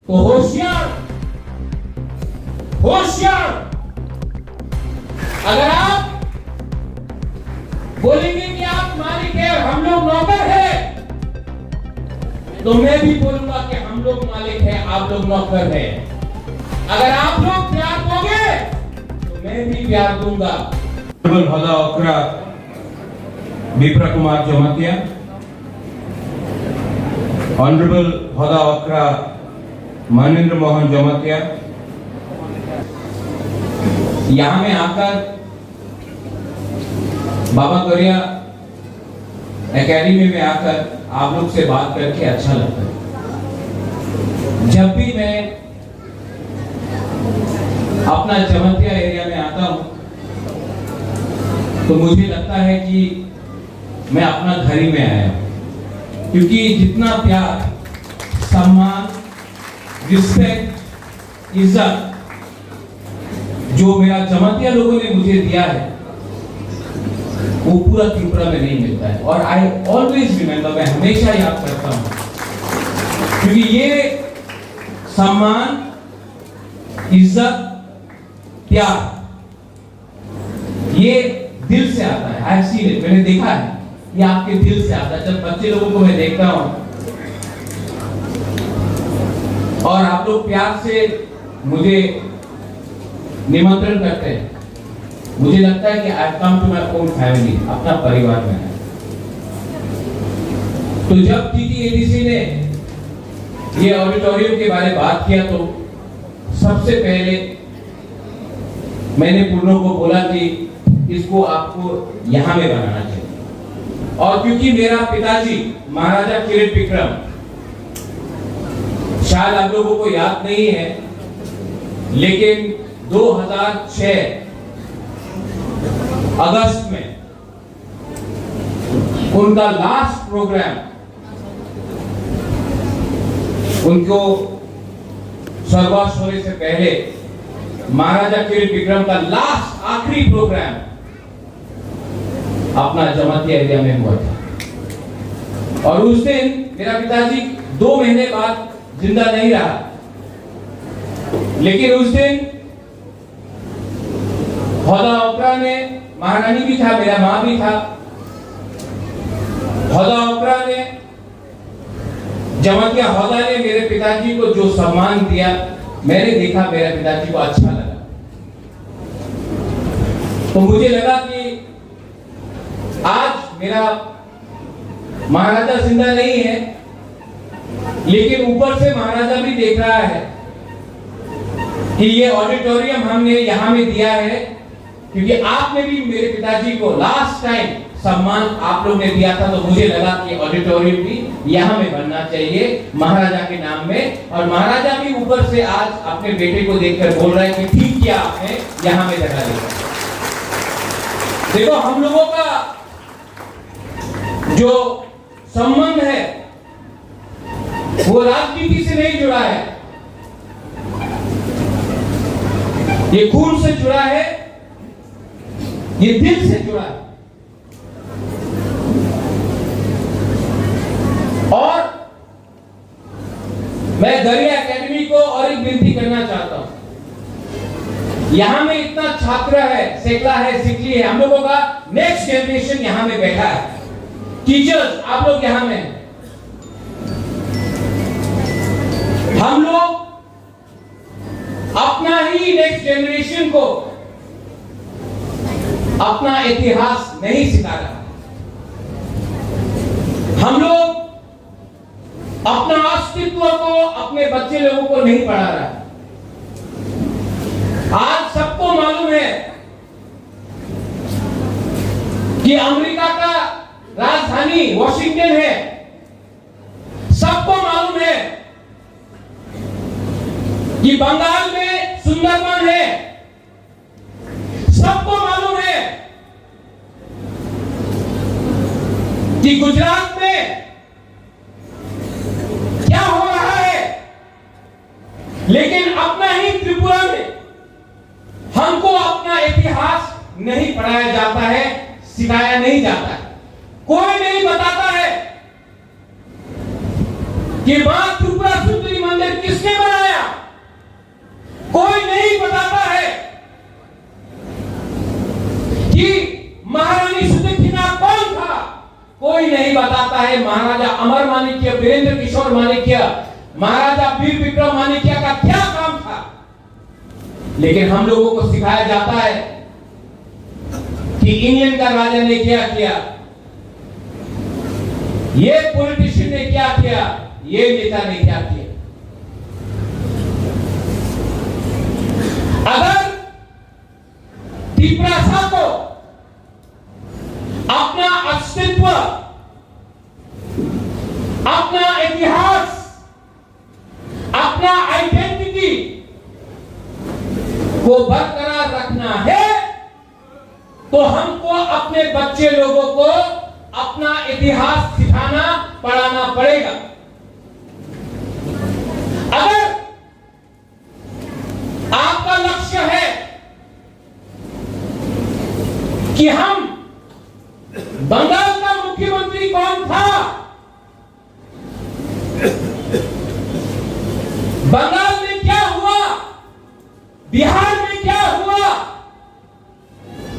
तो होशियार होशियार, अगर आप बोलेंगे कि आप मालिक है और हम लोग नौकर है, तो मैं भी बोलूंगा कि हम लोग मालिक है, आप लोग नौकर है। अगर आप लोग प्यार दोगे तो मैं भी प्यार दूंगा। हदा ओकरा विप्रा कुमार जमातिया, ऑनरेबल हदा ओकरा महेंद्र मोहन जमातिया, यहां में आकर बाबा करिया एकेडमी में आकर आप लोग से बात करके अच्छा लगता है। जब भी मैं अपना जमातिया एरिया में आता हूं तो मुझे लगता है कि मैं अपना घर ही में आया हूं, क्योंकि जितना प्यार, सम्मान, रिस्पेक्ट, इज्जत जो मेरा जमातिया लोगों ने मुझे दिया है वो पूरा त्रिपुरा में नहीं मिलता है। और आई ऑलवेज रिमेंबर, मैं हमेशा याद करता हूं, क्योंकि ये सम्मान, इज्जत, प्यार ये दिल से आता है। आई सीन इट, मैंने देखा है ये आपके दिल से आता है। जब बच्चे लोगों को मैं देखता हूं और आप लोग प्यार से मुझे निमंत्रण करते हैं, मुझे लगता है कि I come to my own family, अपना परिवार में है। तो जब टीटीएडीसी ने ये ऑडिटोरियम के बारे में बात किया तो सबसे पहले मैंने पूर्णों को बोला कि इसको आपको यहां में बनाना चाहिए। और क्योंकि मेरा पिताजी महाराजा किरीट विक्रम, शायद आप लोगों को याद नहीं है, लेकिन 2006 अगस्त में उनका लास्ट प्रोग्राम, उनको स्वर्गवास होने से पहले महाराजा किरीट विक्रम का लास्ट आखिरी प्रोग्राम अपना जमातिया एरिया में हुआ था। और उस दिन मेरा पिताजी 2 महीने बाद जिंदा नहीं रहा, लेकिन उस दिन हौदा ओकरा ने, महारानी भी था, मेरा मां भी था, हौदा ओकरा ने, जमातिया हौदा ने मेरे पिताजी को जो सम्मान दिया, मैंने देखा मेरे पिताजी को अच्छा लगा। तो मुझे लगा कि आज मेरा महाराजा जिंदा नहीं है, लेकिन ऊपर से महाराजा भी देख रहा है कि ये ऑडिटोरियम हमने यहां में दिया है, क्योंकि आपने भी मेरे पिताजी को लास्ट टाइम सम्मान आप लोग ने दिया था। तो मुझे लगा कि ऑडिटोरियम भी यहां में बनना चाहिए महाराजा के नाम में। और महाराजा भी ऊपर से आज अपने बेटे को देखकर बोल रहे हैं कि ठीक किया आपने यहां में जगह दी। देखो, हम लोगों का जो संबंध है वो राजनीति से नहीं जुड़ा है, ये खून से जुड़ा है, ये दिल से जुड़ा है। और मैं गरिया एकेडमी को और एक विनती करना चाहता हूं। यहां में इतना छात्र है, सेकला है, सिकली है, हम लोगों का नेक्स्ट जनरेशन यहां में बैठा है, टीचर्स आप लोग यहां में, हम लोग अपना ही नेक्स्ट जनरेशन को अपना इतिहास नहीं सिखा रहा, हम लोग अपना अस्तित्व को अपने बच्चे लोगों को नहीं पढ़ा रहा। आज सबको मालूम है कि अमेरिका का राजधानी वॉशिंगटन है, सबको मालूम है कि बंगाल में सुंदरबन है, सबको मालूम है कि गुजरात में क्या हो रहा है। लेकिन अपना ही त्रिपुरा में हमको अपना इतिहास नहीं पढ़ाया जाता है, सिखाया नहीं जाता है। कोई नहीं बताता है कि मां त्रिपुरा सुंदरी मंदिर किसने बनाया। बताता है महाराजा अमर माणिक्य, वीरेंद्र किशोर माणिक्य, महाराजा वीर विक्रम माणिक्य का क्या काम था। लेकिन हम लोगों को सिखाया जाता है कि इंग्लैंड का राजा ने क्या किया, ये पॉलिटिशियन ने क्या किया, ये नेता ने क्या किया। अगर तिपरासा को अपना अस्तित्व, अपना इतिहास, अपना आइडेंटिटी को बरकरार रखना है तो हमको अपने बच्चे लोगों को अपना इतिहास सिखाना पढ़ाना पड़ेगा। अगर आपका लक्ष्य है कि हम बंगाल का मुख्यमंत्री कौन था, बंगाल में क्या हुआ, बिहार में क्या हुआ,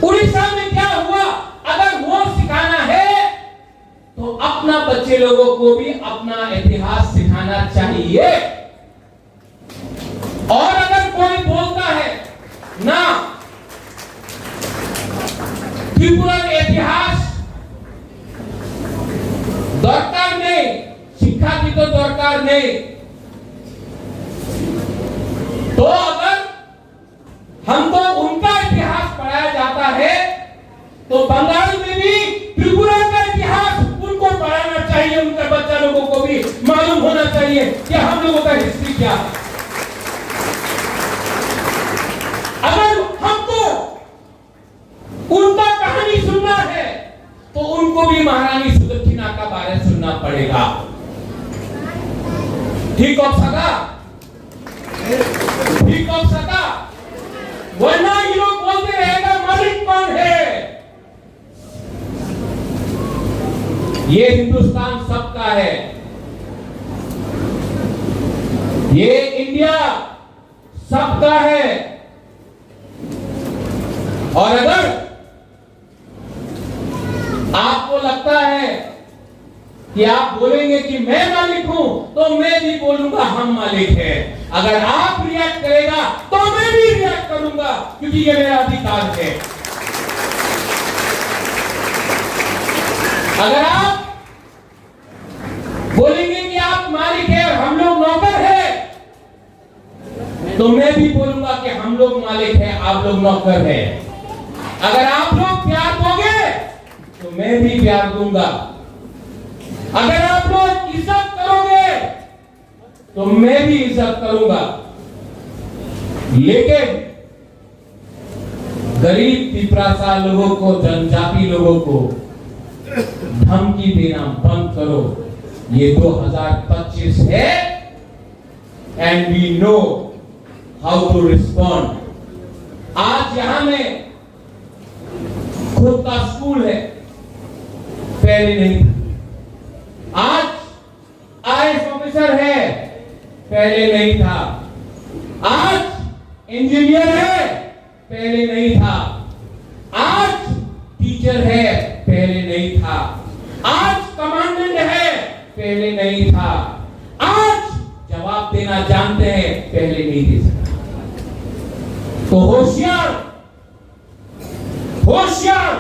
उड़ीसा में क्या हुआ, अगर वो सिखाना है तो अपना बच्चे लोगों को भी अपना इतिहास सिखाना चाहिए। और अगर कोई बोलता है ना त्रिपुरा इतिहास दरकार नहीं, शिक्षा की तो दरकार नहीं, तो अगर हमको उनका इतिहास पढ़ाया जाता है तो बंगाल में भी त्रिपुरा का इतिहास उनको पढ़ाना चाहिए, उनके बच्चा लोगों को भी मालूम होना चाहिए कि हम लोगों का हिस्ट्री क्या है। अगर हमको उनका कहानी सुनना है तो उनको भी महारानी सुदक्षिणा का बारे में सुनना पड़ेगा। ठीक हो सका, ठीक हो सका, वरना ये लोग बोलते रहेगा मालिक कौन है। ये हिंदुस्तान सबका है, ये इंडिया सबका है। और अगर आपको लगता है कि आप बोलेंगे कि मैं मालिक हूं तो मैं भी बोलूंगा हम मालिक हैं। अगर आप रिएक्ट करेगा तो मैं भी रिएक्ट करूंगा, क्योंकि ये मेरा अधिकार है। अगर आप बोलेंगे कि आप मालिक हैं और हम लोग नौकर हैं, तो मैं भी बोलूंगा कि हम लोग मालिक हैं, आप लोग नौकर हैं। अगर आप लोग प्यार दोगे तो मैं भी प्यार दूंगा। अगर आप लोग इज्जत करोगे तो मैं भी इज्जत करूंगा। लेकिन गरीब तिपरासा लोगों को, जनजाति लोगों को धमकी देना बंद करो। ये 2025 है and we know how to respond. आज यहां में खुद का स्कूल है, पहले नहीं था। आज आईएएस ऑफिसर है, पहले नहीं था। आज इंजीनियर है, पहले नहीं था। आज टीचर है, पहले नहीं था। आज कमांडेंट है, पहले नहीं था। आज जवाब देना जानते हैं, पहले नहीं दे सकते। तो होशियार, होशियार